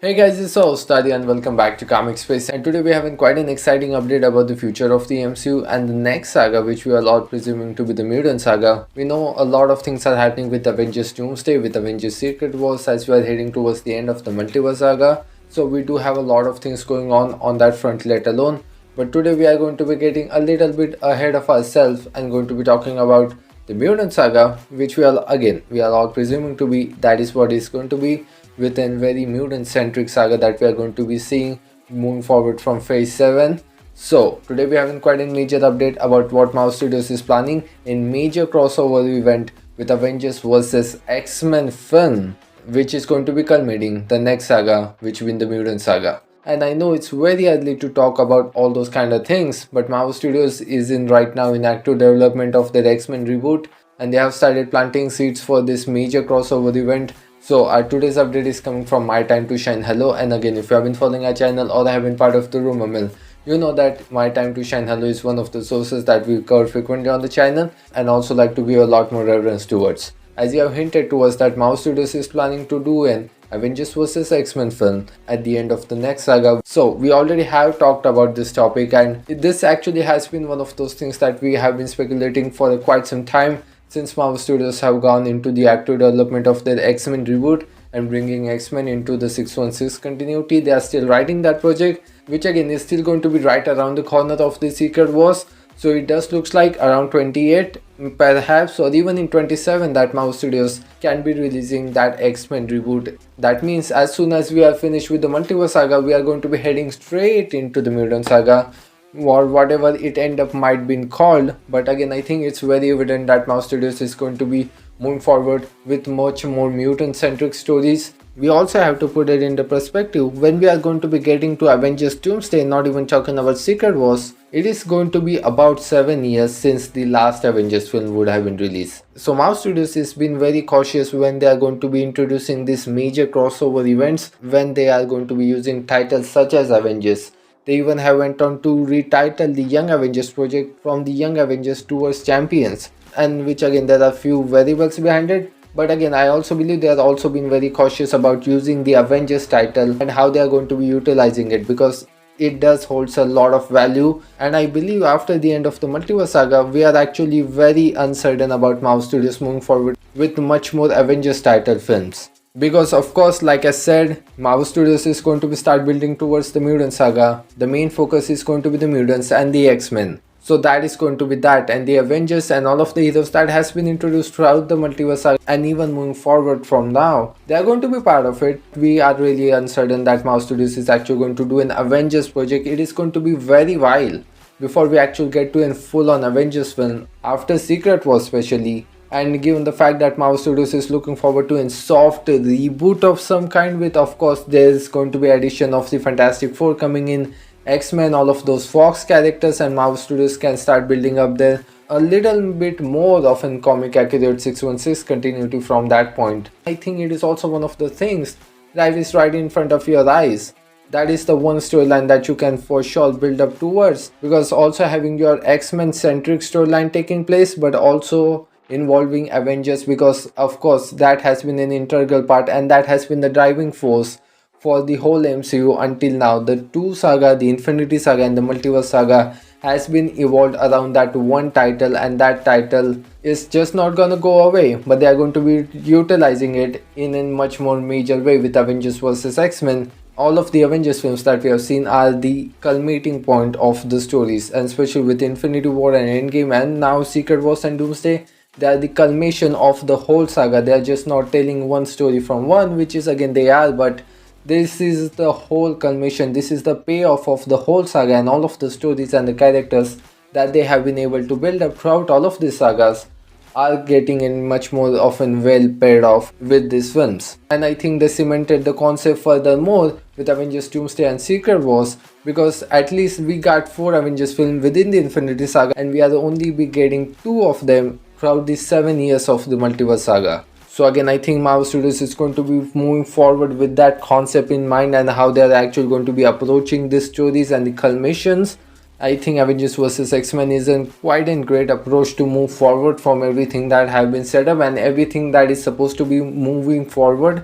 Hey guys, it's Study and welcome back to Comic Space, and today we are having quite an exciting update about the future of the MCU and the next saga, which we are all presuming to be the Mutant Saga. We know a lot of things are happening with Avengers Doomsday, with Avengers Secret Wars as we are heading towards the end of the Multiverse Saga. So we do have a lot of things going on that front let alone. But today we are going to be getting a little bit ahead of ourselves and going to be talking about the Mutant Saga, which we are all presuming to be, that is what it's going to be, within very mutant centric saga that we are going to be seeing moving forward from phase 7. So today we are having quite a major update about what Marvel Studios is planning in major crossover event with Avengers vs X-Men film, which is going to be culminating the next saga, which will be the Mutant Saga. And I know it's very early to talk about all those kind of things, but Marvel Studios is right now in active development of their X-Men reboot, and they have started planting seeds for this major crossover event. So our today's update is coming from My Time to Shine. Hello, and again, if you have been following our channel or have been part of the rumor mill, you know that My Time to Shine Hello is one of the sources that we cover frequently on the channel and also like to give a lot more reverence towards. As you have hinted to us that Marvel Studios is planning to do an Avengers vs X-Men film at the end of the next saga. So we already have talked about this topic, and this actually has been one of those things that we have been speculating for quite some time, since Marvel Studios have gone into the active development of their X-Men reboot and bringing X-Men into the 616 continuity. They are still writing that project, which again is still going to be right around the corner of the Secret Wars. So it does looks like around 28 perhaps, or even in 27, that Marvel Studios can be releasing that X-Men reboot. That means as soon as we are finished with the Multiverse Saga, we are going to be heading straight into the Mutant Saga, or whatever it end up might been called. But again, I think it's very evident that Marvel Studios is going to be moving forward with much more mutant centric stories. We also have to put it into perspective. When we are going to be getting to Avengers Doomsday, not even talking about Secret Wars, it is going to be about 7 years since the last Avengers film would have been released. So Marvel Studios has been very cautious when they are going to be introducing these major crossover events, when they are going to be using titles such as Avengers. They even have went on to retitle the Young Avengers project from the Young Avengers towards Champions, and which again there are few variables behind it. But again, I also believe they have also been very cautious about using the Avengers title and how they are going to be utilizing it, because it does holds a lot of value. And I believe after the end of the Multiverse Saga, we are actually very uncertain about Marvel Studios moving forward with much more Avengers title films. Because of course, like I said, Marvel Studios is going to be start building towards the Mutant Saga. The main focus is going to be the mutants and the X-Men. So that is going to be that, and the Avengers and all of the heroes that has been introduced throughout the Multiverse Saga and even moving forward from now, they are going to be part of it. We are really uncertain that Marvel Studios is actually going to do an Avengers project. It is going to be very while before we actually get to a full-on Avengers film after Secret Wars especially. And given the fact that Marvel Studios is looking forward to a soft reboot of some kind, with of course there's going to be addition of the Fantastic Four coming in, X-Men, all of those Fox characters, and Marvel Studios can start building up there a little bit more of a comic accurate 616 continuity from that point. I think it is also one of the things that is right in front of your eyes. That is the one storyline that you can for sure build up towards, because also having your X-Men centric storyline taking place, but also involving Avengers, because of course that has been an integral part and that has been the driving force for the whole MCU until now. The two saga, the Infinity Saga and the Multiverse Saga, has been evolved around that one title, and that title is just not gonna go away, but they are going to be utilizing it in a much more major way with Avengers vs X-Men. All of the Avengers films that we have seen are the culminating point of the stories, and especially with Infinity War and Endgame and now Secret Wars and Doomsday, they are the culmination of the whole saga. They are just not telling one story from one, which is again they are, but this is the whole culmination. This is the payoff of the whole saga and all of the stories and the characters that they have been able to build up throughout all of these sagas are getting in much more often well paid off with these films. And I think they cemented the concept furthermore with Avengers Doomsday and Secret Wars, because at least we got 4 Avengers films within the Infinity Saga, and we are only be getting 2 of them throughout the 7 years of the Multiverse Saga. So again, I think Marvel Studios is going to be moving forward with that concept in mind, and how they are actually going to be approaching these stories and the culminations. I think Avengers vs X-Men is a quite a great approach to move forward from everything that have been set up and everything that is supposed to be moving forward.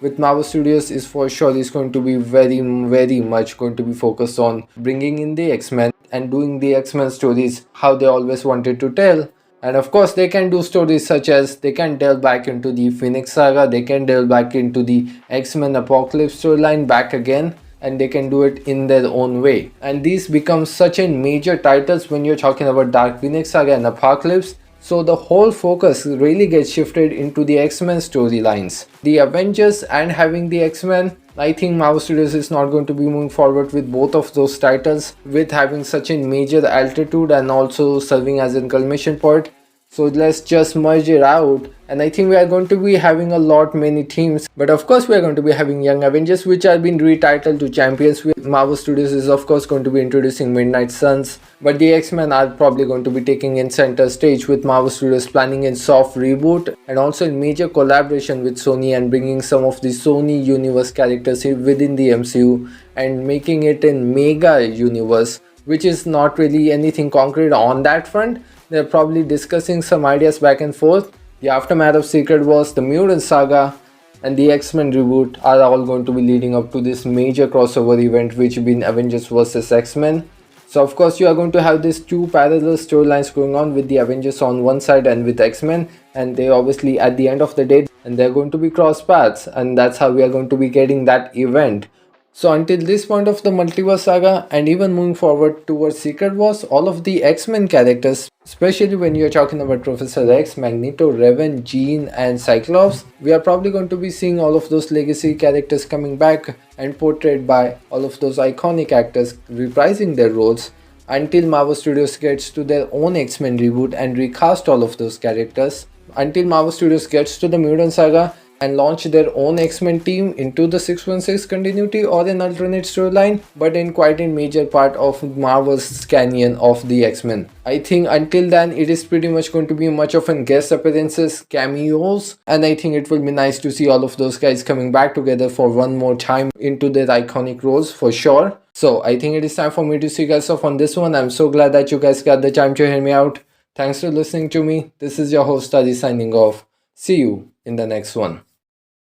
with Marvel Studios is for sure is going to be very much going to be focused on bringing in the X-Men and doing the X-Men stories how they always wanted to tell. And of course, they can do stories such as they can delve back into the Phoenix Saga, they can delve back into the X-Men Apocalypse storyline back again, and they can do it in their own way. And these become such a major titles when you're talking about Dark Phoenix Saga and Apocalypse. So the whole focus really gets shifted into the X-Men storylines. The Avengers and having the X-Men, I think Marvel Studios is not going to be moving forward with both of those titles with having such a major altitude and also serving as a culmination point. So let's just merge it out, and I think we are going to be having a lot many teams, but of course we are going to be having Young Avengers, which are being retitled to Champions. Marvel Studios is of course going to be introducing Midnight Suns, but the X-Men are probably going to be taking in center stage with Marvel Studios planning a soft reboot and also in major collaboration with Sony and bringing some of the Sony universe characters within the MCU and making it a mega universe, which is not really anything concrete on that front. They're probably discussing some ideas back and forth. The aftermath of Secret Wars, the Mutant Saga, and the X-Men reboot are all going to be leading up to this major crossover event, which being Avengers vs X-Men. So of course you are going to have these two parallel storylines going on with the Avengers on one side and with X-Men, and they obviously at the end of the day and they're going to be cross paths, and that's how we are going to be getting that event. So until this point of the multiverse saga and even moving forward towards Secret Wars, all of the X-Men characters, especially when you're talking about Professor X, Magneto, Raven, Jean and Cyclops, we are probably going to be seeing all of those legacy characters coming back and portrayed by all of those iconic actors reprising their roles until Marvel Studios gets to their own X-Men reboot and recast all of those characters, until Marvel Studios gets to the Mutant Saga and launch their own X-Men team into the 616 continuity or an alternate storyline, but in quite a major part of Marvel's canon of the X-Men. I think until then it is pretty much going to be much of an guest appearances, cameos, and I think it will be nice to see all of those guys coming back together for one more time into their iconic roles for sure. So I think it is time for me to see you guys off on this one. I'm so glad that you guys got the time to hear me out. Thanks for listening to me. This is your host Adi signing off. See you in the next one.